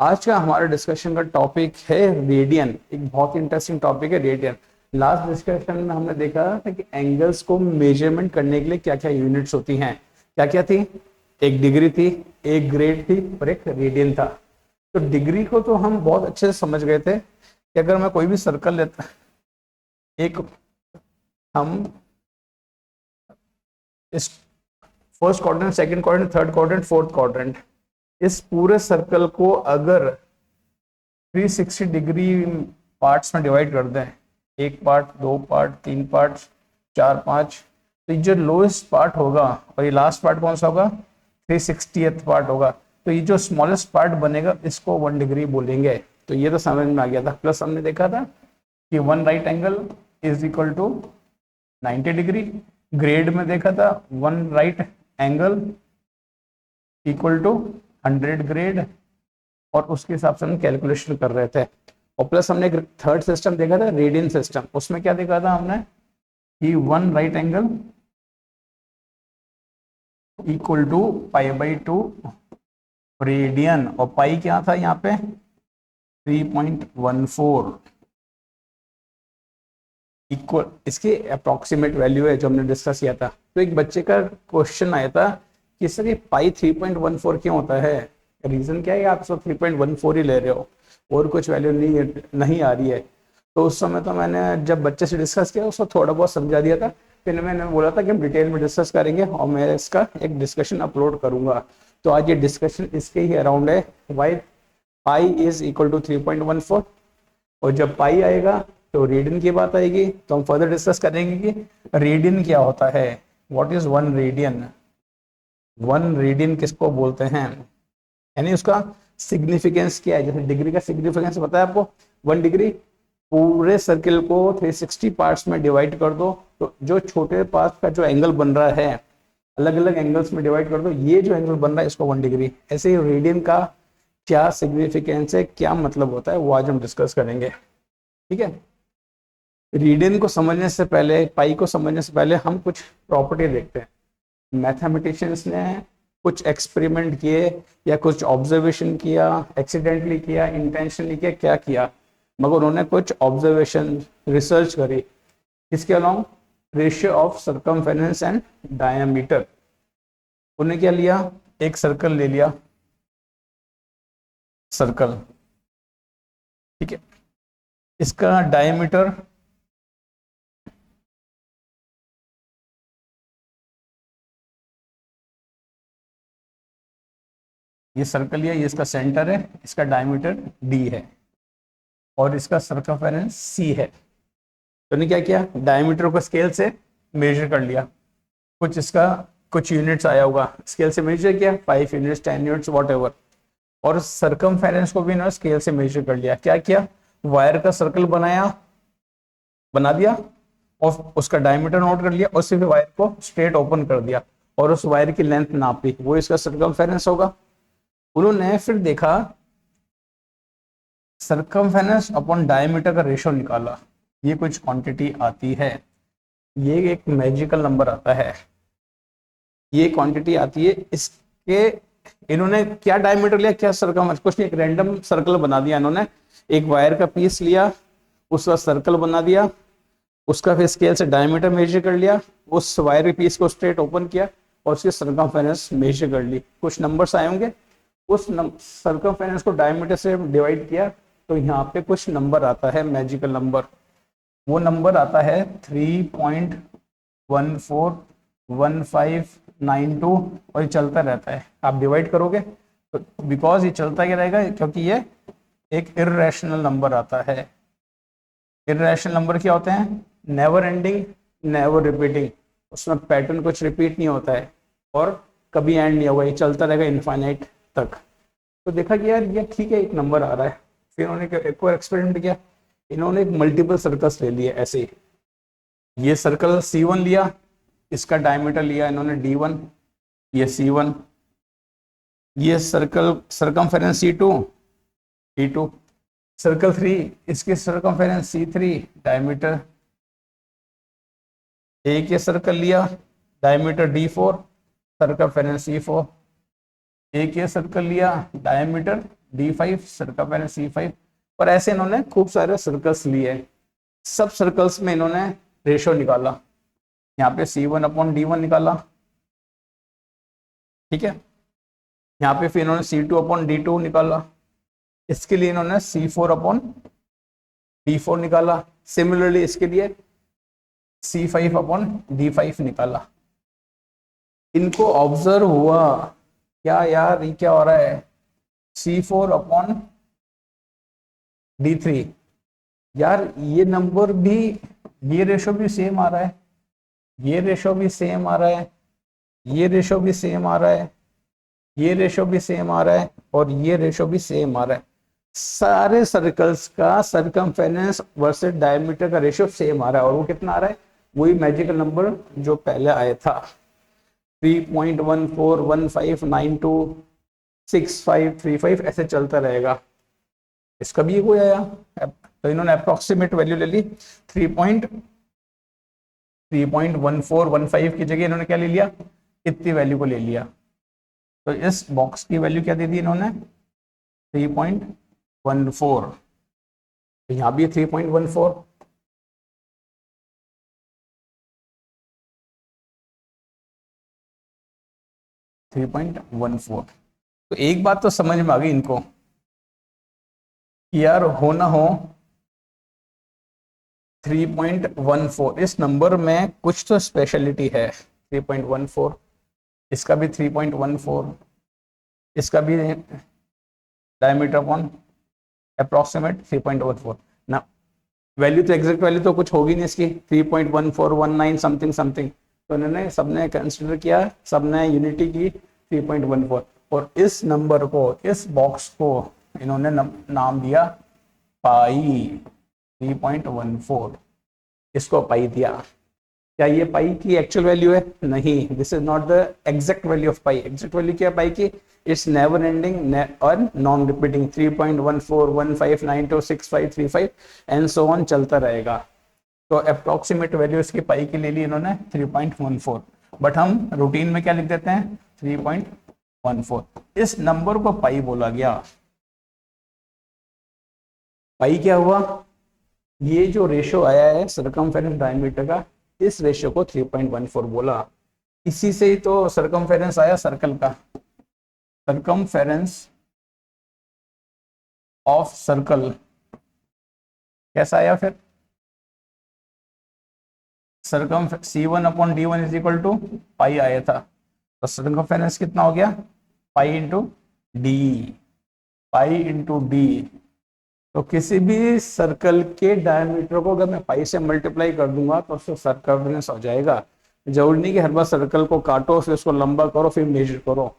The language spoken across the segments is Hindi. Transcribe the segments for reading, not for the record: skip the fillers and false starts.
आज का हमारे डिस्कशन का टॉपिक है रेडियन। एक बहुत इंटरेस्टिंग टॉपिक है रेडियन। लास्ट डिस्कशन में हमने देखा था कि एंगल्स को मेजरमेंट करने के लिए क्या क्या यूनिट्स होती हैं। क्या क्या थी? एक डिग्री थी, एक ग्रेड थी और एक रेडियन था। तो डिग्री को तो हम बहुत अच्छे से समझ गए थे कि अगर मैं कोई भी सर्कल लेता, एक हम इस first quadrant, second quadrant, third quadrant, fourth quadrant, इस पूरे सर्कल को अगर 360 डिग्री पार्ट्स में डिवाइड कर दें, एक पार्ट, दो पार्ट, तीन पार्ट, चार, पांच, तो ये जो लोएस्ट पार्ट होगा और ये लास्ट पार्ट कौन सा होगा? 360th पार्ट होगा। तो ये जो स्मॉलेस्ट पार्ट बनेगा इसको 1 डिग्री बोलेंगे। तो ये तो समझ में आ गया था। प्लस हमने देखा था कि one right angle is equal to 90 degree. Grade में देखा था one right angle equal to 100 grade, और उसके हिसाब से हम कैलकुलेशन कर रहे थे। और प्लस हमने एक थर्ड सिस्टम देखा था, रेडियन सिस्टम। उसमें क्या देखा था हमने कि one right angle equal to पाई/2 रेडियन, और पाई क्या था यहाँ पे? 3.14 इक्वल, इसकी अप्रोक्सीमेट वैल्यू है जो हमने डिस्कस किया था। तो एक बच्चे का क्वेश्चन आया था कि सर ये पाई 3.14 क्यों होता है? रीजन क्या है? आप सब 3.14 ही ले रहे हो और कुछ वैल्यू नहीं आ रही है। तो उस समय तो मैंने जब बच्चे से डिस्कस किया उसको थोड़ा बहुत समझा दिया था। फिर मैंने बोला था कि हम डिटेल में डिस्कस करेंगे और मैं इसका एक डिस्कशन अपलोड करूंगा। तो आज ये डिस्कशन इसके ही अराउंड है, why pi is equal to 3.14। और जब पाई आएगा तो रेडियन की बात आएगी, तो हम फर्दर डिस्कस करेंगे कि रेडियन क्या होता है। What is one radian? One radian किसको बोलते हैं, यानी उसका सिग्निफिकेंस क्या है। जैसे डिग्री का सिग्निफिकेंस पता है आपको? 1 डिग्री। पूरे सर्किल को 360 पार्ट्स में डिवाइड कर दो, तो जो छोटे पार्ट का जो एंगल बन रहा है, अलग अलग एंगल्स में डिवाइड कर दो, ये जो एंगल बन रहा है इसको 1 डिग्री। ऐसे ही रेडियन का क्या सिग्निफिकेंस है, क्या मतलब होता है, वो आज हम डिस्कस करेंगे। ठीक है। रेडियन को समझने से पहले, पाई को समझने से पहले हम कुछ प्रॉपर्टी देखते हैं। मैथमेटिशियंस ने कुछ एक्सपेरिमेंट किए या कुछ ऑब्जर्वेशन किया, एक्सीडेंटली किया, इंटेंशनली किया, क्या किया, मगर उन्होंने कुछ ऑब्जर्वेशन, रिसर्च करी। किसके along? Ratio of circumference and diameter. उन्हें क्या लिया? एक सर्कल ले लिया, सर्कल, ठीक है। इसका डायमीटर ये सर्कल लिया, ये इसका सेंटर है, इसका डायमीटर डी है और इसका सर्कमफेरेंस सी है। तो ने क्या किया? डायमीटर को स्केल से मेजर कर लिया। कुछ इसका कुछ यूनिट्स आया होगा, स्केल से मेजर किया, 5 यूनिट्स, 10 यूनिट्स, वॉट एवर। और सर्कमफेरेंस को भी इन्होंने स्केल से मेजर कर लिया। क्या किया? वायर का सर्कल बना दिया और उसका डायमीटर नोट कर लिया और सिर्फ वायर को स्ट्रेट ओपन कर दिया और उस वायर की लेंथ नापी, वो इसका सर्कमफेरेंस होगा। उन्होंने फिर देखा, सर्कमफेरेंस अपॉन डायमीटर का रेशो निकाला, ये कुछ क्वांटिटी आती है, ये एक मैजिकल नंबर आता है, ये क्वांटिटी आती है। इसके इन्होंने क्या डायमीटर लिया, क्या सर्कम, कुछ नहीं, एक रैंडम सर्कल बना दिया इन्होंने। एक वायर का पीस लिया, उसका सर्कल बना दिया, उसका फिर स्केल से डायमीटर मेजर कर लिया, उस वायर के पीस को स्ट्रेट ओपन किया और उसकी सर्कमफेरेंस मेजर कर ली। कुछ नंबर्स आए होंगे, उस सर्कमफेरेंस को डायमीटर से डिवाइड किया तो यहाँ पे कुछ नंबर आता है, मैजिकल नंबर। वो नंबर आता है 3.141592 और ये चलता रहता है। आप डिवाइड करोगे तो बिकॉज ये चलता ही रहेगा, क्योंकि ये एक इर्रेशनल नंबर आता है। इर्रेशनल नंबर क्या होते हैं? Never ending, never repeating. उसमें पैटर्न कुछ रिपीट नहीं होता है और कभी एंड नहीं होगा, ये चलता रहेगा इनफाइनाइट तक। तो देखा कि यार ये ठीक है, एक नंबर आ रहा है। फिर उन्होंने एक और एक्सपेरिमेंट किया, इन्होंने एक मल्टीपल सर्कल्स ले लिए ऐसे ही। ये सर्कल C1 लिया, इसका डायमीटर लिया इन्होंने D1, ये C1। ये circle circumference C2, D2। Circle 3, इसकी सर्कमफेरेंस C3, डायमीटर। एक ये सर्कल लिया, डायमीटर D4, सर्कमफेरेंस C4। एक ये सर्कल लिया, डायमीटर D5 सर्कमफेरेंस C5। और ऐसे इन्होंने खूब सारे सर्कल्स लिए, सब सर्कल्स में इन्होंने रेशो निकाला। यहाँ पे C1/D1 निकाला, ठीक है। यहाँ पे फिर इन्होंने C2/D2 निकाला, इसके लिए इन्होंने C4/D4 निकाला। सिमिलरली इसके लिए C5/D5 निकाला। इनको ऑब्जर्व हुआ क्या यार ये क्या हो रहा है, C4/D3, यार ये नंबर भी, ये रेशो भी सेम आ रहा है, ये रेशो भी सेम आ रहा है, ये रेशो भी सेम आ रहा है, ये रेशो भी सेम आ रहा है, और ये रेशो भी सेम आ रहा है। सारे सर्कल्स का सर्कमफेरेंस वर्सेस डायमीटर का रेशो सेम आ रहा है। और वो कितना आ रहा है, वही मैजिकल नंबर जो पहले आया था, 3.1415926535, ऐसे चलता रहेगा। इसका भी कोई आया, तो इन्होंने अप्रोक्सीमेट वैल्यू ले ली 3.1415 की जगह इन्होंने क्या ले लिया, इतनी वैल्यू को ले लिया। तो इस बॉक्स की वैल्यू क्या दे दी इन्होंने, 3.14। तो यहाँ भी 3.14, तो एक बात तो समझ में आ गई इनको कि यार हो ना हो 3.14 इस नंबर में कुछ तो स्पेशलिटी है। 3.14, इसका भी 3.14, इसका भी डायमीटर अपॉन अप्रोक्सीमेट 3.14 ना। वैल्यू तो एग्जैक्ट वैल्यू तो कुछ होगी नहीं इसकी, 3.1419 समथिंग समथिंग। तो इन्होंने सबने कंसिडर किया, सबने यूनिटी की 3.14, और इस नंबर को, इस बॉक्स को इन्होंने नाम दिया पाई, 3.14, इसको पाई दिया। क्या ये पाई की एक्चुअल वैल्यू है? नहीं, this is not the exact value of pi. Exact value क्या है पाई की? इट्स नेवर एंडिंग और non repeating, 3.1415926535 and so on चलता रहेगा। तो अप्रोक्सीमेट वैल्यू इसकी पाई की ले ली इन्होंने 3.14, बट हम रूटीन में क्या लिख देते हैं 3.14। इस नंबर को पाई बोला गया। पाई क्या हुआ, ये जो रेशो आया है सर्कमफेरेंस डायमीटर का, इस रेशो को 3.14 बोला। इसी से ही तो सर्कमफेरेंस आया सर्कल का, सर्कमफेरेंस ऑफ सर्कल कैसा आया फिर, सर्कम C1/D1 is equal to pi आया था। तो सर्कमफेरेंस कितना हो गया, pi into D, pi into D. तो किसी भी सर्कल के डायमीटर को अगर मैं पाई से मल्टीप्लाई कर दूंगा तो उसको सर्कमफेरेंस हो जाएगा। जरूरी नहीं कि हर बार सर्कल को काटो फिर उसको लंबा करो फिर मेजर करो।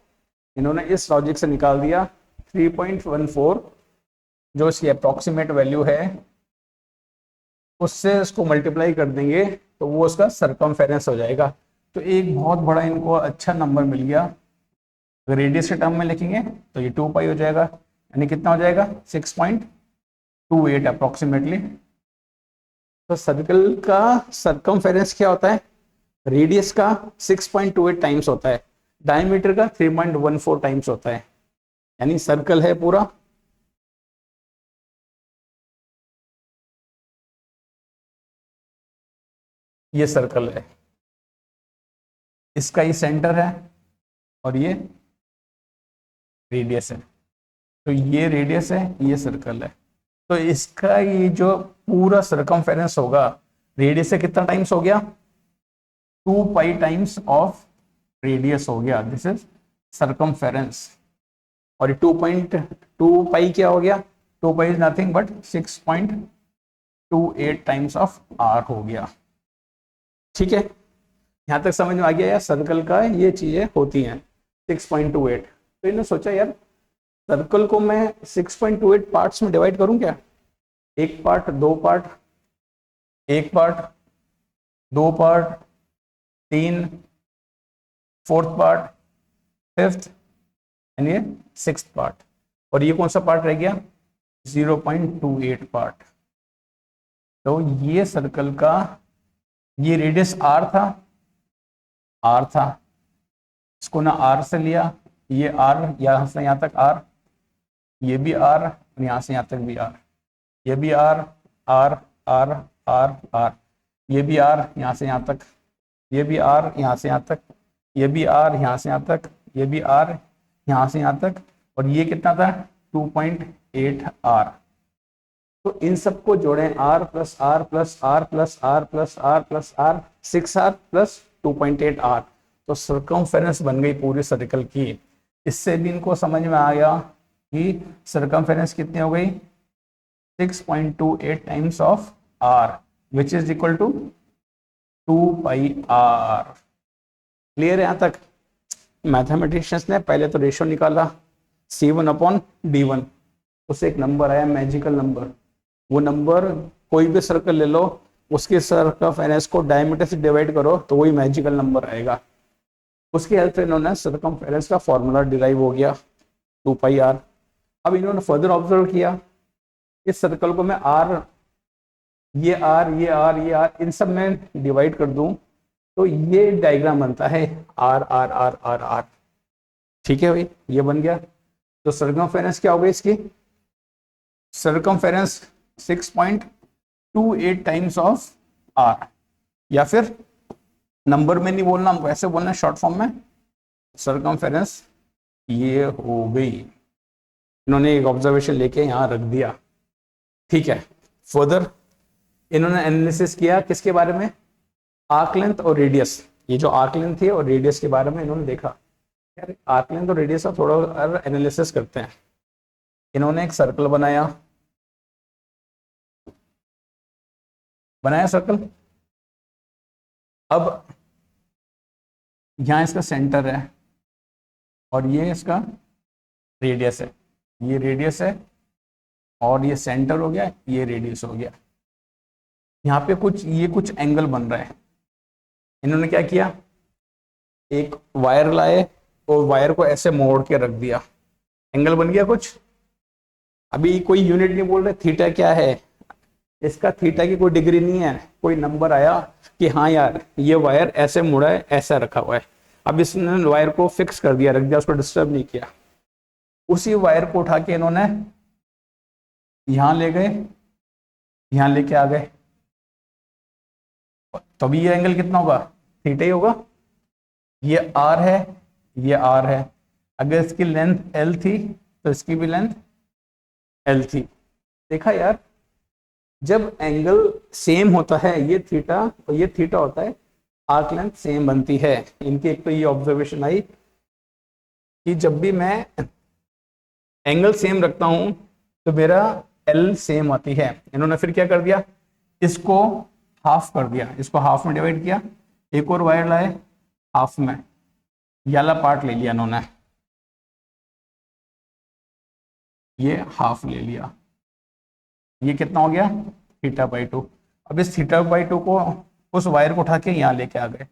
इन्होंने इस लॉजिक से निकाल दिया 3.14 जो इसकी अप्रोक्सीमेट वैल्यू है, उससे इसको मल्टीप्लाई कर देंगे तो वो उसका सर्कमफेरेंस हो जाएगा। तो एक बहुत बड़ा इनको अच्छा नंबर मिल गया। अगर रेडियस के टर्म में लिखेंगे तो ये 2 पाई हो जाएगा, यानी कितना हो जाएगा 6.28 अप्रोक्सीमेटली। तो सर्कल का सर्कमफेरेंस क्या होता है, रेडियस का 6.28 टाइम्स होता है, डायमीटर का 3.14 टाइम्स होता है। यानी सर्कल है पूरा, ये सर्कल है, इसका ये सेंटर है और ये रेडियस है। तो ये रेडियस है, ये सर्कल है। तो इसका ये जो पूरा सर्कमफेरेंस होगा, रेडियस से कितना टाइम्स हो गया, 2 पाई टाइम्स ऑफ रेडियस हो गया, दिस इज सर्कमफेरेंस। और 2.2 पाई क्या हो गया, 2 pi is nothing but 6.28 times of R हो गया। ठीक है, यहां तक समझ में आ गया यार, सर्कल का ये चीजें होती हैं 6.28। तो इन्होंने सोचा यार सर्कल को मैं 6.28 पार्ट्स में डिवाइड करूं क्या, एक पार्ट, दो पार्ट, एक पार्ट, दो part, 3, fourth part, fifth and ये सिक्स्थ पार्ट, और ये कौन सा पार्ट रह गया 0.28 पार्ट। तो ये सर्कल का ये रेडियस r था, इसको ना r से लिया, ये r यहां से यहां तक r, ये भी आर और यहाँ से यहाँ तक भी आर, ये भी R R R R R, ये भी आर यहाँ से यहाँ तक, ये भी आर यहाँ से यहाँ तक, ये भी आर यहाँ से यहाँ तक, ये भी आर यहाँ से यहाँ तक, और ये कितना था 2.8 आर। तो इन सबको जोड़ें, R plus R plus R plus R plus R plus R, 6R plus 2.8 R, तो सर्कमफेरेंस बन गई पूरी सर्कल की। इससे भी इनको समझ में आ गया कि सर्कमफेरेंस कितनी हो गई, 6.28 times of R which is equal to 2πr। Clear है यहाँ तक? मैथमेटिशियंस ने पहले तो रेशियो निकाला C1/D1, उससे एक नंबर आया मैजिकल नंबर। वो नंबर कोई भी सर्कल ले लो, उसके सर्कमफेरेंस को डायमीटर से डिवाइड करो तो वही मैजिकल नंबर आएगा। उसकी हेल्प से इन्होंने सर्कमफेरेंस का फॉर्मूला डिराइव हो गया 2πr। अब इन्होंने फर्दर ऑब्जर्व किया, इस सर्कल को मैं आर, ये आर ये आर ये आर इन सब में डिवाइड कर दूं तो ये डायग्राम बनता है R R R R R. ठीक है भाई, ये बन गया। तो सर्कमफेरेंस क्या हो गई इसकी, सर्कमफेरेंस 6.28 टाइम्स ऑफ आर, या फिर नंबर में नहीं बोलना हमको, ऐसे बोलना शॉर्ट फॉर्म में, सर्कमफेरेंस ये हो गई। इन्होंने एक ऑब्जर्वेशन लेके यहाँ रख दिया। ठीक है, फर्दर इन्होंने एनालिसिस किया किसके बारे में, आर्क लेंथ और रेडियस। ये जो आर्क लेंथ थी और रेडियस के बारे में इन्होंने देखा, यार आर्क लेंथ और रेडियस का थोड़ा एनालिसिस करते हैं। इन्होंने एक सर्कल बनाया सर्कल। अब यहाँ इसका सेंटर है और ये इसका रेडियस है, ये रेडियस है और ये सेंटर हो गया, ये रेडियस हो गया। यहाँ पे कुछ एंगल बन रहा है। इन्होंने क्या किया, एक वायर लाए और वायर को ऐसे मोड़ के रख दिया, एंगल बन गया कुछ। अभी कोई यूनिट नहीं बोल रहे थीटा क्या है, इसका थीटा की कोई डिग्री नहीं है, कोई नंबर आया कि हाँ यार ये वायर ऐसे मुड़ा है, ऐसा रखा हुआ है। अब इसने वायर को फिक्स कर दिया, रख दिया, उसको डिस्टर्ब नहीं किया। उसी वायर को उठा के इन्होंने यहां ले गए, यहां लेके आ गए, तभी ये एंगल कितना होगा, थीटा ही होगा। ये आर है, ये आर है। अगर इसकी लेंथ एल थी तो इसकी भी लेंथ एल थी। देखा यार, जब एंगल सेम होता है, ये थीटा और ये थीटा होता है, आर्क लेंथ सेम बनती है। इनकी एक तो ये ऑब्जर्वेशन आई कि जब भी मैं एंगल सेम रखता हूं तो मेरा एल सेम आती है। इन्होंने फिर क्या कर दिया, इसको हाफ कर दिया, इसको हाफ में डिवाइड किया, एक और वायर लाए हाफ में, ये वाला पार्ट ले लिया इन्होंने, ये हाफ ले लिया, ये कितना हो गया θ/2। अब इस θ/2 को, उस वायर को उठा के यहाँ लेके आ गए,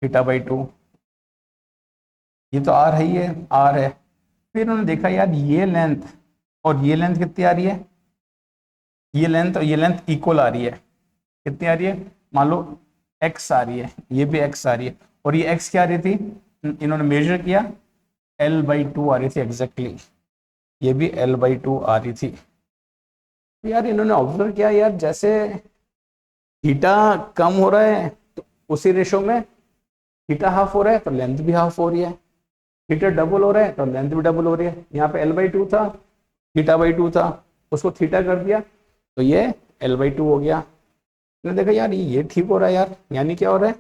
θ/2, ये तो आर है, ये आर है। फिर उन्होंने देखा यार ये लेंथ और ये लेंथ कितनी आ रही है, ये लेंथ और ये लेंथ इक्वल आ रही है। कितनी आ रही है, मान लो x आ रही है, ये भी x आ रही है, और ये x क्या आ रही थी, इन्होंने मेजर किया L/2 आ रही थी एग्जैक्टली, ये भी L/2 आ रही थी। यार इन्होंने ऑब्जर्व किया, यार जैसे थीटा कम हो रहा है तो उसी रेशो में थीटा हाफ हो रहा है तो लेंथ भी हाफ हो रही है, थीटा डबल हो रहा है तो लेंथ भी डबल हो रही है। यहाँ पे L/2 था, θ/2 था, उसको थीटा कर दिया तो ये L/2 हो गया। मैंने देखा यार ये ठीक हो रहा है यार, यानी क्या हो रहा है,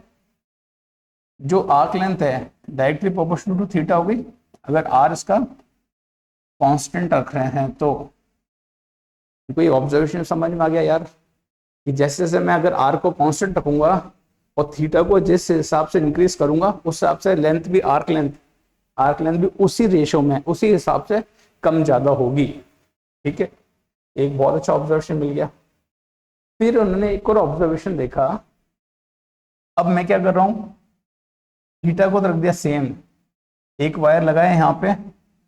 जो आर्क लेंथ है डायरेक्टली प्रोपोर्शनल टू थीटा हो गई। अगर आर इसका कांस्टेंट रख रहे हैं तो कोई ऑब्जर्वेशन समझ में आ गया यार, कि जैसे जैसे मैं अगर आर को कांस्टेंट रखूंगा और थीटा को जिस हिसाब से इंक्रीज करूंगा उस हिसाब से लेंथ भी, आर्क लेंथ भी उसी रेशो में, उसी हिसाब से कम ज्यादा होगी। ठीक है, एक बहुत अच्छा ऑब्जर्वेशन मिल गया। फिर उन्होंने एक और ऑब्जर्वेशन देखा, अब मैं क्या कर रहा हूं, थीटा को तो रख दिया सेम, एक वायर लगाया यहाँ पे,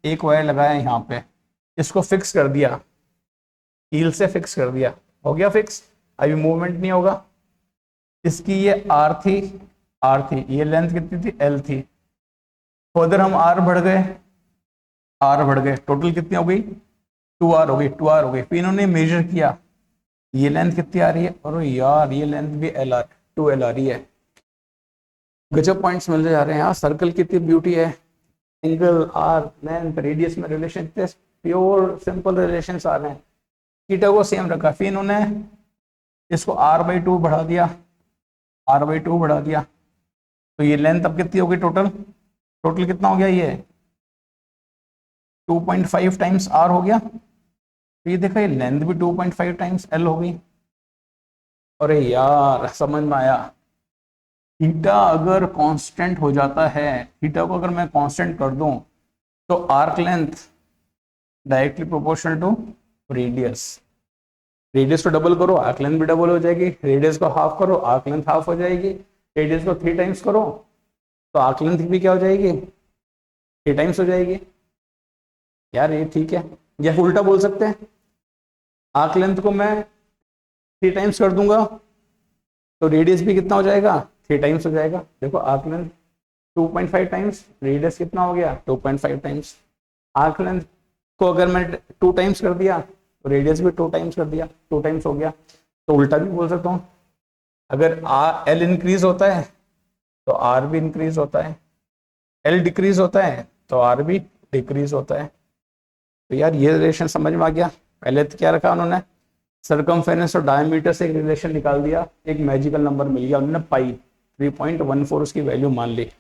एक वायर लगाया यहाँ पे, इसको फिक्स कर दिया, हील से फिक्स कर दिया, हो गया फिक्स, अभी मूवमेंट नहीं होगा। इसकी ये आर थी, ये लेंथ कितनी थी, एल थी। फर्दर हम आर बढ़ गए, टोटल कितनी हो गई 2r हो गई, 2r हो गई। फिर इन्होंने मेजर किया, ये लेंथ कितनी आ रही है, और यार ये लेंथ भी एल आर 2l आ रही है। गजब पॉइंट्स मिलते जा रहे हैं यार। सर्कल कितनी ब्यूटी है, एंगल, आर, लेंथ, रेडियस में रिलेशन, प्योर सिंपल रिलेशन आ रहे हैं। थीटा को सेम रखा, फिर इन्होंने इसको r/2 बढ़ा दिया, r/2 बढ़ा दिया, तो ये लेंथ अब कितनी होगी टोटल, टोटल कितना हो गया, ये 2.5 टाइम्स r हो गया। तो ये देखा, ये लेंथ भी 2.5 टाइम्स l हो गई। अरे यार समझ में आया, थीटा अगर कांस्टेंट हो जाता है, थीटा को अगर मैं कांस्टेंट कर दूं, तो arc length directly proportional to radius. Radius को डबल करो, आर्क लेंथ भी डबल हो जाएगी। रेडियस को हाफ करो, आर्क लेंथ हाफ हो जाएगी। रेडियस को 3 टाइम्स करो तो आर्क लेंथ भी क्या हो जाएगी, 3 टाइम्स हो जाएगी। यार ये ठीक है, या उल्टा बोल सकते हैं, आर्क लेंथ को मैं 3 टाइम्स कर दूंगा तो रेडियस भी कितना हो जाएगा, 3 टाइम्स हो जाएगा। देखो आर्क लेंथ 2.5 टाइम्स, रेडियस कितना हो गया, 2.5 टाइम्स। आर्क लेंथ को अगर मैं 2 टाइम्स कर दिया तो रेडियस भी 2 टाइम्स कर दिया, 2 टाइम्स हो गया। तो उल्टा भी बोल सकता हूँ, अगर एल इंक्रीज होता है तो आर भी इंक्रीज होता है, एल डिक्रीज होता है तो आर भी डिक्रीज होता है। तो यार ये रिलेशन समझ में आ गया। पहले तो क्या रखा उन्होंने, सरकमफेरेंस और डायमीटर से एक रिलेशन निकाल दिया, एक मैजिकल नंबर मिल गया उन्होंने पाई, 3.14 उसकी वैल्यू मान ली,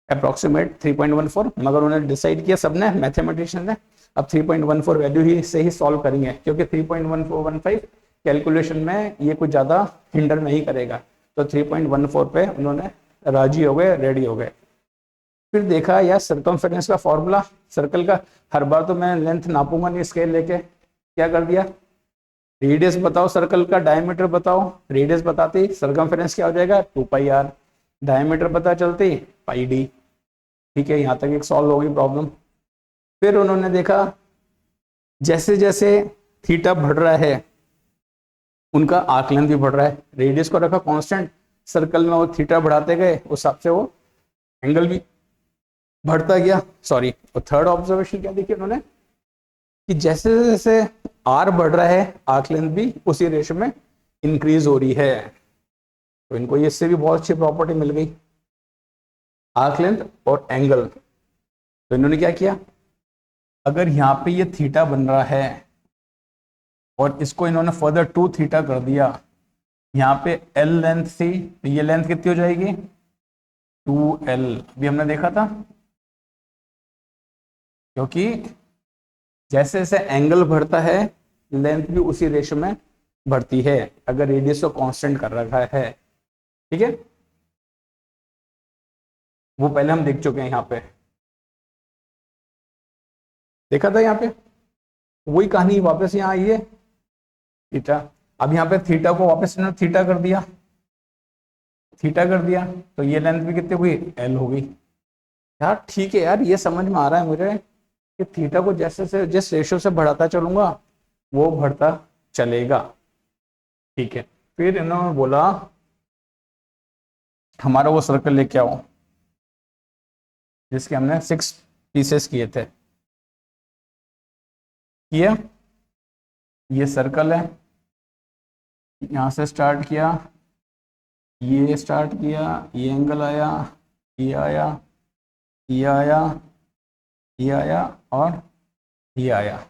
अप्रोक्सीमेट 3.14। मगर उन्होंने डिसाइड किया सबने, मैथमेटिशियन ने, अब 3.14 वैल्यू ही से ही सॉल्व करेंगे, क्योंकि 3.1415 कैलकुलेशन में ये कुछ ज़्यादा हिंडर नहीं करेगा। तो 3.14 पे उन्होंने राजी हो गए, रेडी हो गए। फिर देखा यार सरकमफेरेंस का फॉर्मूला, सर्कल का, हर बार तो मैं लेंथ नापूंगा नहीं स्केल लेके, क्या कर दिया, रेडियस बताओ सर्कल का, डायमीटर बताओ, रेडियस बताते ही सरकमफेरेंस क्या हो जाएगा, 2πr, डायमीटर पता चलते ही πd। ठीक है, यहाँ तक एक सॉल्व होगी प्रॉब्लम। फिर उन्होंने देखा जैसे जैसे थीटा बढ़ रहा है उनका आर्क लेंथ भी बढ़ रहा है, रेडियस को रखा कांस्टेंट, सर्कल में वो थीटा बढ़ाते गए उस हिसाब से वो एंगल भी बढ़ता गया। सॉरी, और थर्ड ऑब्जर्वेशन क्या देखिए उन्होंने, कि जैसे जैसे आर बढ़ रहा है आर्क लेंथ भी उसी रेशो में इंक्रीज हो रही है। तो इनको इससे भी बहुत अच्छी प्रॉपर्टी मिल गई, आर्क लेंथ और एंगल। तो इन्होंने क्या किया, अगर यहाँ पे ये थीटा बन रहा है और इसको इन्होंने फर्दर 2 थीटा कर दिया, यहाँ पे एल लेंथ थी, तो ये लेंथ कितनी हो जाएगी, 2l। अभी हमने देखा था, क्योंकि जैसे जैसे एंगल बढ़ता है लेंथ भी उसी रेशो में बढ़ती है, अगर रेडियस को कांस्टेंट कर रखा है। ठीक है, वो पहले हम देख चुके हैं, यहाँ पे देखा था, यहाँ पे वही कहानी वापस यहाँ आई है, थीटा। अब यहाँ पे थीटा को वापस इन्होंने थीटा कर दिया, थीटा कर दिया, तो ये लेंथ भी कितनी हुई, एल हो गई। यार ठीक है यार, ये समझ में आ रहा है मुझे कि थीटा को जैसे से जिस रेशो से बढ़ाता चलूंगा वो बढ़ता चलेगा। ठीक है, फिर इन्होंने बोला हमारा वो सर्कल लेके आओ जिसके हमने 6 पीसेस किए थे। किया, ये सर्कल है, यहाँ से स्टार्ट किया, ये स्टार्ट किया, ये एंगल आया, ये आया, ये आया, ये आया और ये आया।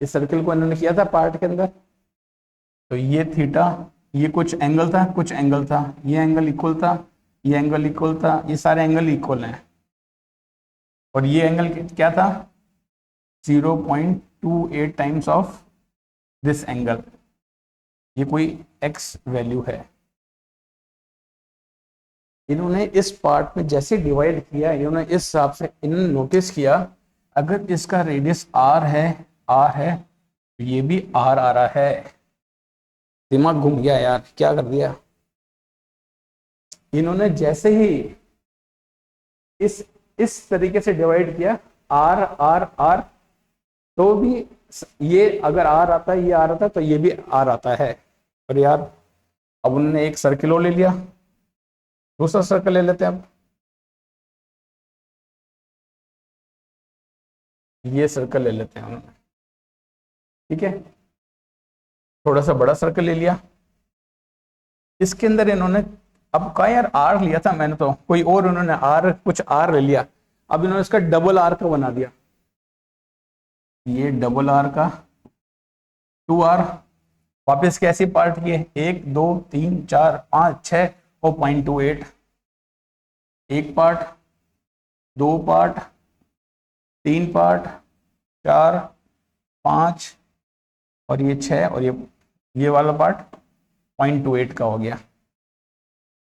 इस सर्कल को इन्होंने किया था पार्ट के अंदर, तो ये थीटा, ये कुछ एंगल था, कुछ एंगल था, ये एंगल इक्वल था, ये एंगल इक्वल था, ये सारे एंगल इक्वल हैं। और ये एंगल क्या था, 0.28 टाइम्स ऑफ दिस एंगल, ये कोई एक्स वैल्यू है। इन्होंने इस पार्ट में जैसे डिवाइड किया, इन्होंने इस हिसाब से इन्होंने नोटिस किया, अगर इसका रेडियस आर है, आर है, तो ये भी आर आ रहा है। दिमाग घूम गया यार, क्या कर दिया इन्होंने, जैसे ही इस तरीके से डिवाइड किया, आर आर आर, तो भी ये अगर आर आता है, ये आर आता है, तो ये भी आर आता है। और यार अब उन्होंने एक सर्किल और ले लिया, दूसरा सर्कल ले लेते हैं। अब ये सर्कल ले लेते हैं उन्होंने, ठीक है, थोड़ा सा बड़ा सर्कल ले लिया, इसके अंदर इन्होंने अब कहा यार आर लिया था मैंने, तो कोई और उन्होंने आर कुछ आर ले लिया, अब इन्होंने इसका डबल आर का बना दिया, ये डबल आर का 2r, वापस कैसे पार्ट किए 1 2 3 4 5 6 और 0.28, एक पार्ट, दो पार्ट, तीन पार्ट, 4 5 और ये 6 और ये वाला पार्ट 0.28 का हो गया।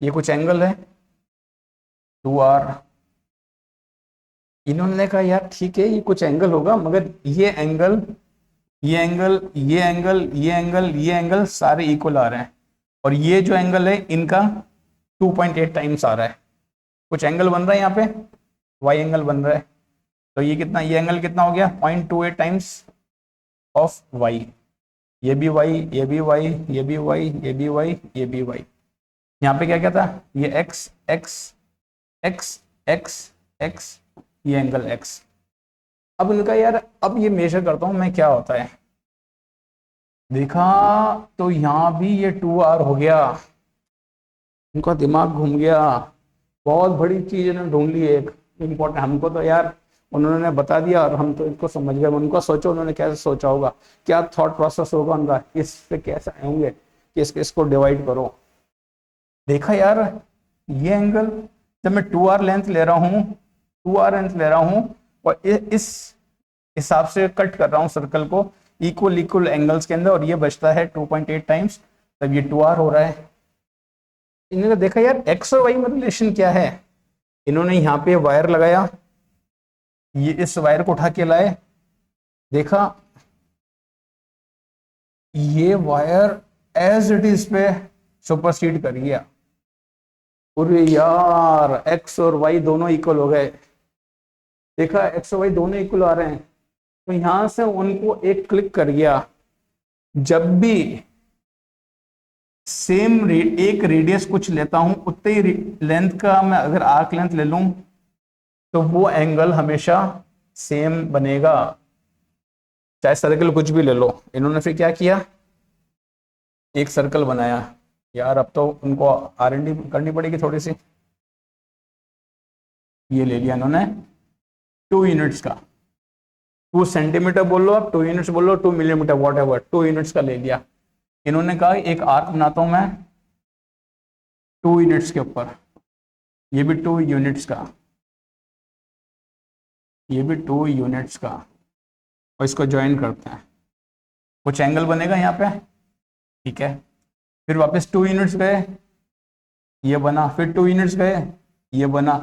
ये कुछ एंगल है 2r, इन्होंने कहा यार ठीक है ये कुछ एंगल होगा, मगर ये एंगल ये एंगल ये एंगल ये एंगल ये एंगल सारे इक्वल आ रहे हैं, और ये जो एंगल है इनका 2.8 टाइम्स आ रहा है, कुछ एंगल बन रहा है यहाँ पे, वाई एंगल बन रहा है, तो ये कितना, ये एंगल कितना हो गया 0.28 टाइम्स ऑफ वाई, ये भी वाई ये भी वाई ये भी वाई ये भी वाई ये भी वाई, यहाँ पे क्या क्या था, ये x x x x x, ये एंगल एक्स। अब इनका यार अब ये मेजर करता हूं मैं क्या होता है, देखा तो यहाँ भी ये 2r हो गया, उनका दिमाग घूम गया, बहुत बड़ी चीज इन्होंने ढूंढ ली एक इम्पोर्टेंट, हमको तो यार उन्होंने बता दिया और हम तो इसको समझ गए, उनको सोचो उन्होंने कैसे सोचा होगा, क्या थॉट प्रोसेस होगा उनका, इस पे कैसे आए होंगे कि इसको डिवाइड करो। देखा यार ये एंगल जब मैं 2r लेंथ ले रहा हूँ, 2r लेंथ ले रहा हूँ और इस हिसाब से कट कर रहा हूँ सर्कल को इक्वल इक्वल एंगल्स के अंदर, और ये बचता है 2.8 टाइम्स, तब ये 2r हो रहा है। इन्होंने देखा यार एक्स और वाई में रिलेशन क्या है, इन्होंने यहाँ पे वायर लगाया, ये इस वायर को उठा के लाए, देखा ये वायर एज इट इज पे सुपरसीड कर गया, अरे यार एक्स और वाई दोनों इक्वल हो गए, देखा एक्स और वाई दोनों इक्वल आ रहे हैं, तो यहां से उनको एक क्लिक कर गया, जब भी सेम एक रेडियस कुछ लेता हूं उतने ही लेंथ का मैं अगर आर्क लेंथ ले लूं तो वो एंगल हमेशा सेम बनेगा, चाहे सर्कल कुछ भी ले लो। इन्होंने फिर क्या किया, एक सर्कल बनाया, यार अब तो उनको R&D करनी पड़ेगी थोड़ी सी, ये ले लिया इन्होंने 2 यूनिट्स का, 2 सेंटीमीटर बोल लो आप, 2 यूनिट्स बोल लो, 2 मिलीमीटर वॉट एवर, 2 यूनिट्स का ले लिया। इन्होंने कहा एक आर्क बनाता हूं मैं 2 यूनिट्स के ऊपर, ये भी 2 यूनिट्स का, ये भी 2 यूनिट्स का, और इसको ज्वाइन करते हैं, कुछ एंगल बनेगा यहाँ पे, ठीक है। फिर वापस 2 यूनिट्स गए, ये बना, फिर 2 यूनिट्स गए, ये बना,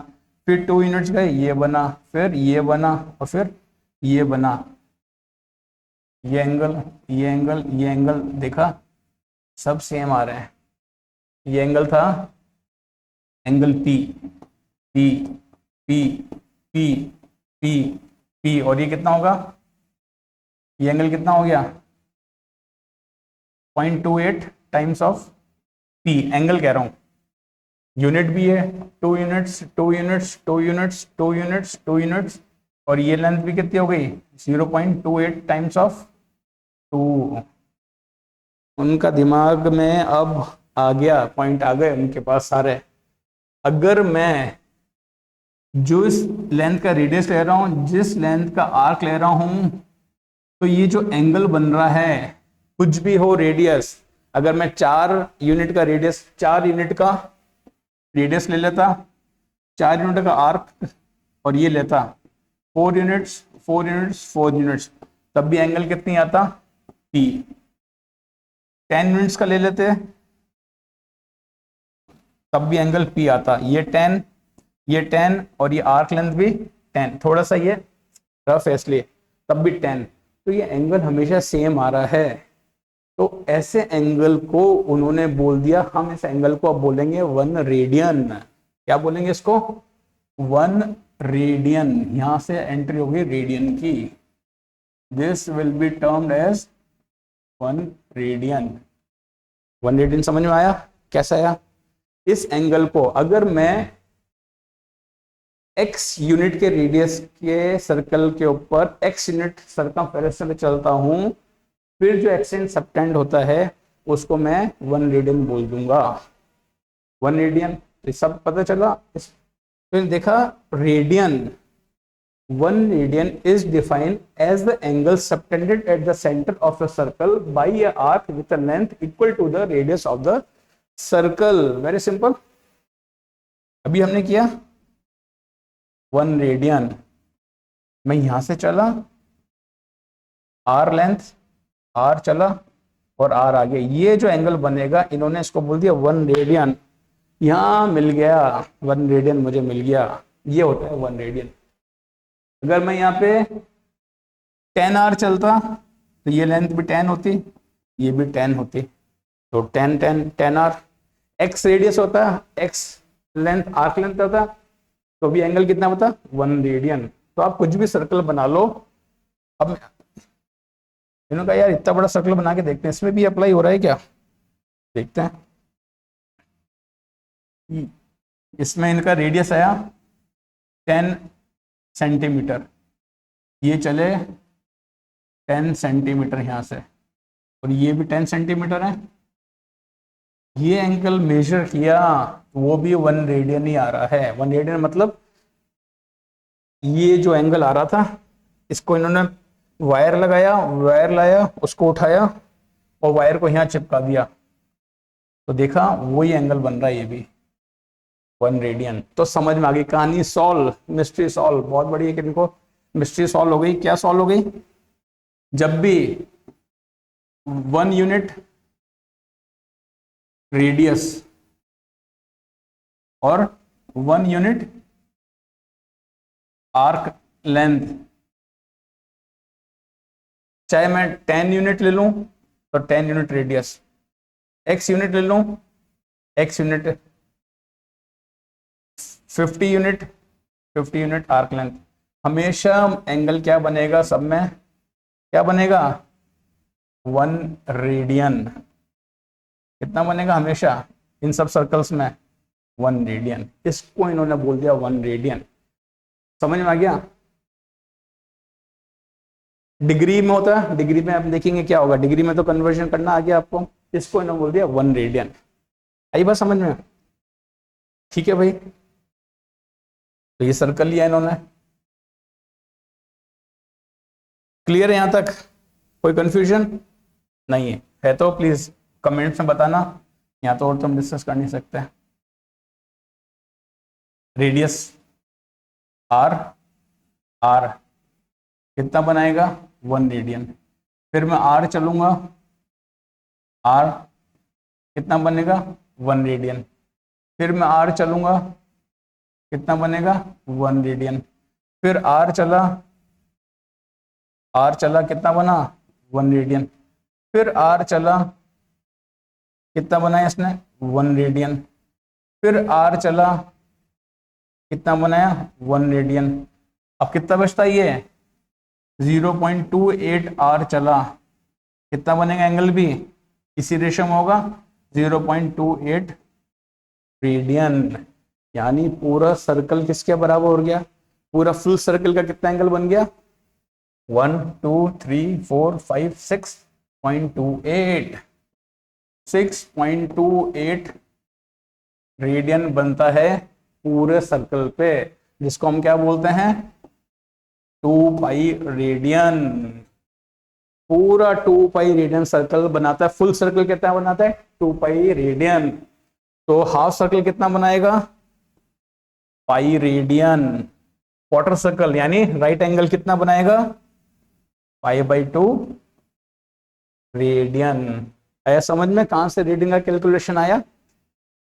फिर 2 यूनिट्स गए, ये बना, फिर ये बना, और फिर ये बना, ये एंगल ये एंगल ये एंगल, देखा सब सेम आ रहे हैं। ये एंगल था angle P P P P P P, और ये कितना होगा, ये एंगल कितना हो गया 0.28 टाइम्स ऑफ पी, एंगल कह रहा हूं, यूनिट भी है 2 units 2 units 2 units 2 units 2 units, और ये लेंथ भी कितनी हो गई 0.28 टाइम्स ऑफ 2। उनका दिमाग में अब आ गया, पॉइंट आ गए उनके पास सारे, अगर मैं जो इस लेंथ का रेडियस ले रहा हूं, जिस लेंथ का आर्क ले रहा हूं, तो ये जो एंगल बन रहा है कुछ भी हो रेडियस, अगर मैं 4 यूनिट का रेडियस 4 यूनिट का रेडियस ले लेता, 4 यूनिट का आर्क, और ये लेता 4 यूनिट्स 4 यूनिट्स 4 यूनिट्स, तब भी एंगल कितनी आता पी। 10 यूनिट्स का ले लेते तब भी एंगल पी आता, ये 10 और ये आर्क लेंथ भी 10, थोड़ा सा ये रफ है इसलिए, तब भी 10, तो ये एंगल हमेशा सेम आ रहा है। तो ऐसे एंगल को उन्होंने बोल दिया, हम इस एंगल को अब बोलेंगे 1 रेडियन। क्या बोलेंगे इसको 1 रेडियन, यहां से एंट्री होगी रेडियन की, this will be termed as 1 radian. 1 radian समझ में आया, कैसा आया? इस एंगल को अगर मैं x यूनिट के रेडियस के सर्कल के ऊपर x यूनिट सर्कमफेरेंस से चलता हूं, फिर जो एक्सटेंड सबटेंड होता है उसको मैं 1 रेडियन बोल दूंगा, 1 रेडियन। तो सब पता चला। फिर देखा radian, 1 radian is defined as the angle subtended at the center of the circle by a arc with a length equal to the radius of the circle। Very simple। अभी हमने किया 1 radian, मैं यहां से चला, r लेंथ, r चला और r आगे, ये जो एंगल बनेगा इन्होंने इसको बोल दिया 1 रेडियन। यहां मिल गया 1 रेडियन, मुझे मिल गया, ये होता है 1 रेडियन। अगर मैं यहाँ पे 10r चलता तो ये लेंथ भी 10 होती, ये भी 10 होती, तो 10r। x रेडियस होता, x लेंथ, आर्क लेंथ होता, तो भी एंगल कितना होता, 1 रेडियन। तो आप कुछ भी सर्कल बना लो। अब इन्होंने कहा यार इतना बड़ा सर्कल बना के देखते हैं इसमें भी अप्लाई हो रहा है क्या, देखते हैं। इसमें इनका रेडियस आया 10 सेंटीमीटर, ये चले 10 सेंटीमीटर यहां से, और ये भी 10 सेंटीमीटर है। ये एंगल मेजर किया वो भी 1 रेडियन ही आ रहा है। 1 रेडियन मतलब ये जो एंगल आ रहा था इसको इन्होंने वायर लगाया, वायर लाया, उसको उठाया और वायर को यहाँ चिपका दिया, तो देखा वही एंगल बन रहा है, ये भी 1 रेडियन। तो समझ में आ गई कहानी, सॉल्व, मिस्ट्री सॉल्व। बहुत बड़ी है कि इनको मिस्ट्री सॉल्व हो गई। क्या सॉल्व हो गई, जब भी 1 यूनिट रेडियस और 1 यूनिट आर्क लेंथ, चाहे मैं 10 यूनिट ले लूं तो 10 यूनिट रेडियस, x यूनिट ले लूं, x unit, 50 unit, 50 unit arc length, हमेशा एंगल क्या बनेगा, सब में क्या बनेगा, 1 रेडियन। कितना बनेगा हमेशा इन सब सर्कल्स में, 1 रेडियन। इसको इन्होंने बोल दिया 1 रेडियन। समझ में आ गया। डिग्री में होता है, डिग्री में आप देखेंगे क्या होगा, डिग्री में तो कन्वर्जन करना आ गया आपको। इसको इन्होंने बोल दिया 1 रेडियन। आई बात समझ में, ठीक है भाई। तो ये सर्कल लिया इन्होंने, क्लियर है यहां तक, कोई कंफ्यूजन नहीं है तो प्लीज कमेंट्स में बताना, यहाँ तो और तो हम डिस्कस कर नहीं सकते। रेडियस आर, आर कितना बनाएगा, 1 रेडियन। फिर मैं आर चलूंगा, आर कितना बनेगा, 1 रेडियन। फिर मैं आर चलूंगा, कितना बनेगा, 1 रेडियन। फिर आर चला, आर चला कितना बना, 1 रेडियन। फिर आर चला, कितना बनाया इसने, 1 रेडियन। फिर आर चला, कितना बनाया, 1 रेडियन। अब कितना बचता ये, 0.28 आर चला, कितना बनेगा एंगल भी इसी रेशो में होगा, 0.28 रेडियन। यानी पूरा सर्कल किसके बराबर हो गया, पूरा फुल सर्कल का कितना एंगल बन गया, 1 2 3 4 5 6.28 6.28 रेडियन बनता है पूरे सर्कल पे, जिसको हम क्या बोलते हैं, 2 पाई रेडियन। पूरा 2 पाई रेडियन सर्कल बनाता है। फुल सर्कल कितना बनाता है, 2 पाई रेडियन। तो हाफ सर्कल कितना बनाएगा, पाई रेडियन। क्वार्टर सर्कल यानी राइट एंगल कितना बनाएगा, π/2 रेडियन। आया समझ में, कहां से रेडियन का कैलकुलेशन आया,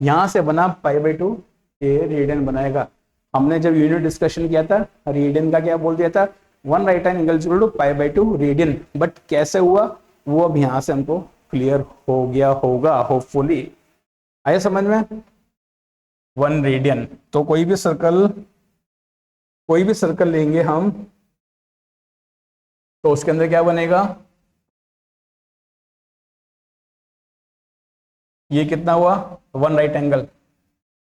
यहां से बना π/2, ये रेडियन बनाएगा। हमने जब यूनिट डिस्कशन किया था रेडियन का क्या बोल दिया था, 1 right angle equal to π/2 radian. But कैसे हुआ वो अब यहां से हमको क्लियर हो गया होगा होपफुली। आया समझ में, 1 रेडियन। तो कोई भी सर्कल लेंगे हम तो उसके अंदर क्या बनेगा, ये कितना हुआ, 1 राइट एंगल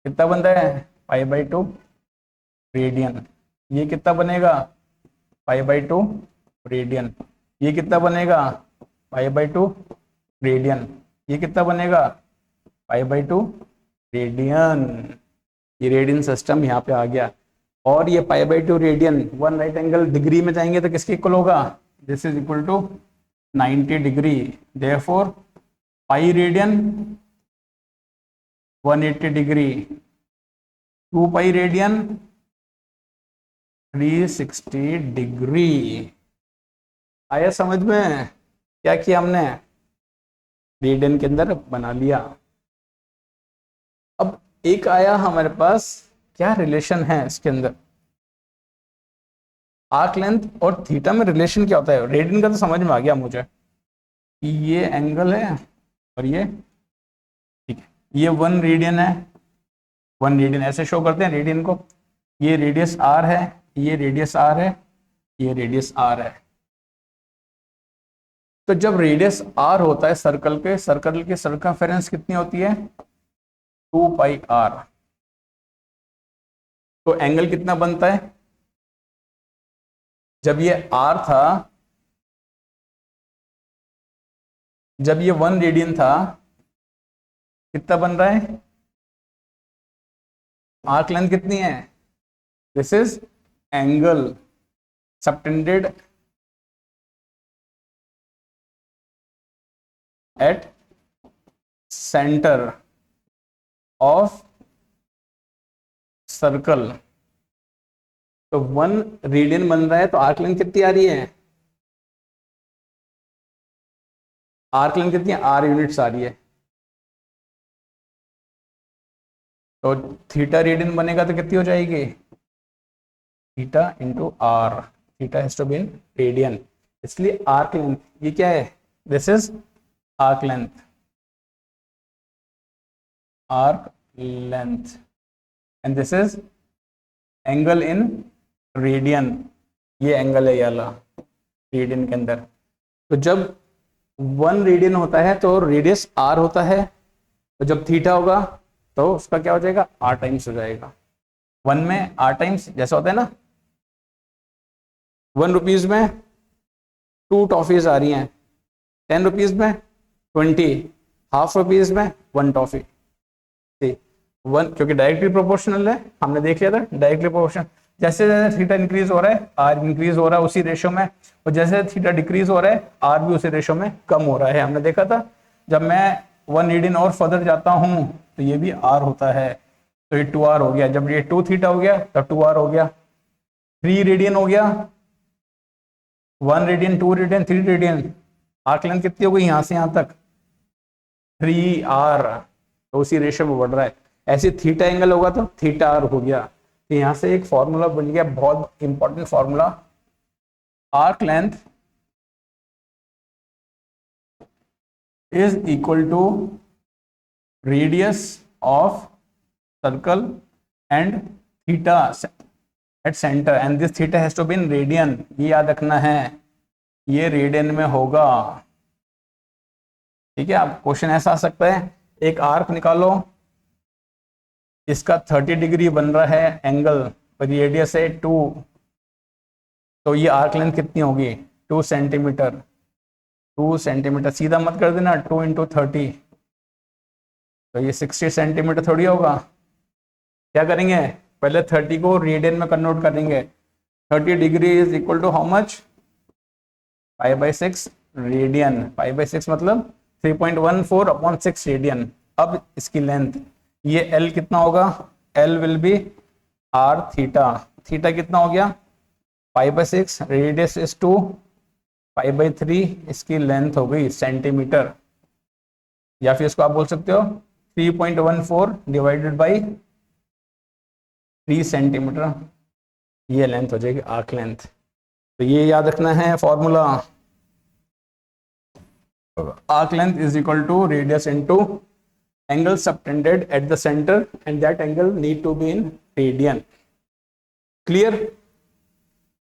कितना बनता है, π/2 रेडियन। ये कितना बनेगा, π/2 रेडियन। ये कितना बनेगा, पाई/2 रेडियन। ये कितना बनेगा? पाई/2 रेडियन। ये रेडियन सिस्टम यहाँ पे आ गया। और ये पाई/2 रेडियन 1 राइट एंगल डिग्री में जाएंगे तो किसके इक्वल होगा? This is equal to 90 degree. Therefore pi radian 180 degree, 2 pi radian 360 degree. आया समझ में? क्या किया हमने? रेडियन के अंदर बना लिया। अब एक आया हमारे पास, क्या रिलेशन है इसके अंदर? आर्क लेंथ और थीटा में रिलेशन क्या होता है? रेडियन का तो समझ में आ गया मुझे कि ये एंगल है और ये, ठीक है, ये 1 रेडियन है। 1 रेडियन ऐसे शो करते हैं रेडियन को। ये रेडियस आर है, ये रेडियस आर है, ये रेडियस आर है। तो जब रेडियस आर होता है सर्कल के, सर्कल की सर्कमफेरेंस कितनी होती है? 2 पाई आर। तो एंगल कितना बनता है? जब ये आर था, जब ये 1 रेडियन था, कितना बन रहा है? आर्क लेंथ कितनी है? This is angle subtended at centre of circle. तो 1 रेडियन बन रहा है तो आर्क लेंथ कितनी आ रही है? आर्क लेंथ कितनी है? आर यूनिट्स आ रही है। तो थीटा रेडियन बनेगा तो कितनी हो जाएगी? Theta into R. Theta has to be in radian, इसलिए आर्क लेंथ ये क्या है? This is arc length. Arc length and this is angle in radian. ये एंगल है ये वाला रेडियन के अंदर। तो जब 1 रेडियन होता है तो रेडियस आर होता है, तो जब थीटा होगा तो उसका क्या हो जाएगा? आर टाइम्स हो जाएगा। 1 में आर टाइम्स जैसा होता है ना, 1 रुपीज में 2 टॉफीज आ रही हैं, 10 रुपीज में 20, हाफ रुपीज में 1 टॉफी। ठीक, 1 क्योंकि डायरेक्टली प्रोपोर्शनल है, हमने देख लिया था डायरेक्टली प्रोपोर्शनल। जैसे जैसे थीटा इंक्रीज हो रहा है आर इंक्रीज हो रहा है उसी रेशो में, और जैसे थीटा डिक्रीज हो रहा है आर भी उसी रेशो में कम हो रहा है। हमने देखा था जब मैं 1 रेडियन और फर्दर जाता हूं तो ये भी आर होता है, तो ये 2r हो गया। जब ये 2 थीटा हो गया तब 2r हो गया। 3 रेडियन हो गया, 1 radian 2 radian 3 radian, arc length कितनी हो गई यहां से यहां तक? 3r। तो उसी रेशो में बढ़ रहा है। ऐसे थीटा एंगल होगा तो थीटा आर हो गया। तो यहां से एक फॉर्मूला बन गया, बहुत important formula. Arc length is equal to radius of circle and theta at centre, and this theta has to be in radian. ये याद रखना है, ये रेडियन में होगा। ठीक है, अब क्वेश्चन ऐसा आ सकता है, एक आर्क निकालो, इसका 30 डिग्री बन रहा है एंगल, और रेडियस है 2, तो ये आर्क लेंथ कितनी होगी? 2 सेंटीमीटर। 2 सेंटीमीटर सीधा मत कर देना, 2 इंटू 30, तो ये 60 सेंटीमीटर थोड़ी होगा। क्या करेंगे? पहले 30 को रेडियन में कन्वर्ट करेंगे। 30 degree is equal to how much? पाई/6 रेडियन। पाई/6 मतलब 3.14 अपॉन 6 रेडियन। अब इसकी लेंथ, ये L कितना होगा? L will be R theta. Theta कितना हो गया? पाई/6, रेडियस इज 2, पाई/3 इसकी लेंथ हो गई सेंटीमीटर, या फिर इसको आप बोल सकते हो 3.14 डिवाइडेड बाई 3 सेंटीमीटर, ये लेंथ हो जाएगी आर्क लेंथ। तो ये याद रखना है formula, arc length is equal to radius into angle subtended at the centre, and that angle need to be in radian. Clear?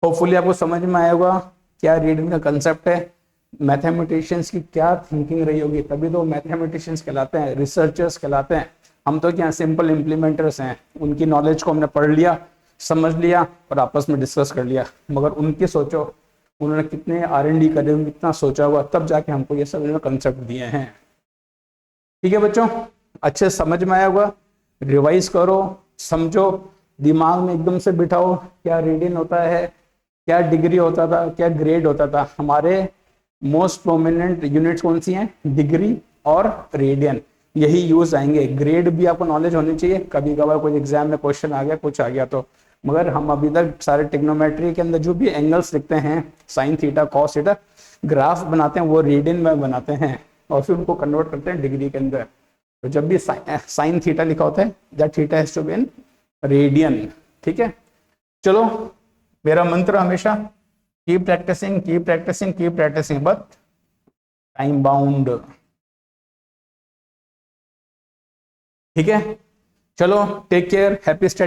Hopefully आपको समझ में आया होगा क्या रेडियन का कंसेप्ट है, मैथमेटिशियंस की क्या थिंकिंग रही होगी, तभी तो मैथमेटिशियंस कहलाते हैं, रिसर्चर्स कहलाते हैं। हम तो क्या सिंपल इम्प्लीमेंटर्स हैं, उनकी नॉलेज को हमने पढ़ लिया, समझ लिया और आपस में डिस्कस कर लिया, मगर उनकी सोचो उन्होंने कितने R&D करे होंगे, कितना सोचा हुआ, तब जाके हमको ये सब कंसेप्ट दिए हैं। ठीक है बच्चों, अच्छे समझ में आया होगा, रिवाइज करो, समझो, दिमाग में एकदम से बिठाओ, क्या रेडियन होता है, क्या डिग्री होता था, क्या ग्रेड होता था। हमारे मोस्ट प्रोमिनेंट यूनिट्स कौन सी हैं, डिग्री और रेडियन, यही यूज आएंगे। ग्रेड भी आपको नॉलेज होनी चाहिए, कभी कभार कोई एग्जाम में क्वेश्चन आ गया, कुछ आ गया तो, मगर हम अभी तक सारे टिग्नोमेट्री के अंदर जो भी एंगल्स लिखते हैं, sine theta cos theta, graph बनाते हैं वो रेडियन में बनाते हैं और फिर उनको कन्वर्ट करते हैं डिग्री के अंदर। तो जब भी साइन थीटा लिखा होता है, that theta has to be in radian. ठीक है, चलो, मेरा मंत्र हमेशा keep practising keep practising keep practising, but time bound. ठीक है, चलो, टेक केयर, हैप्पी स्टडी।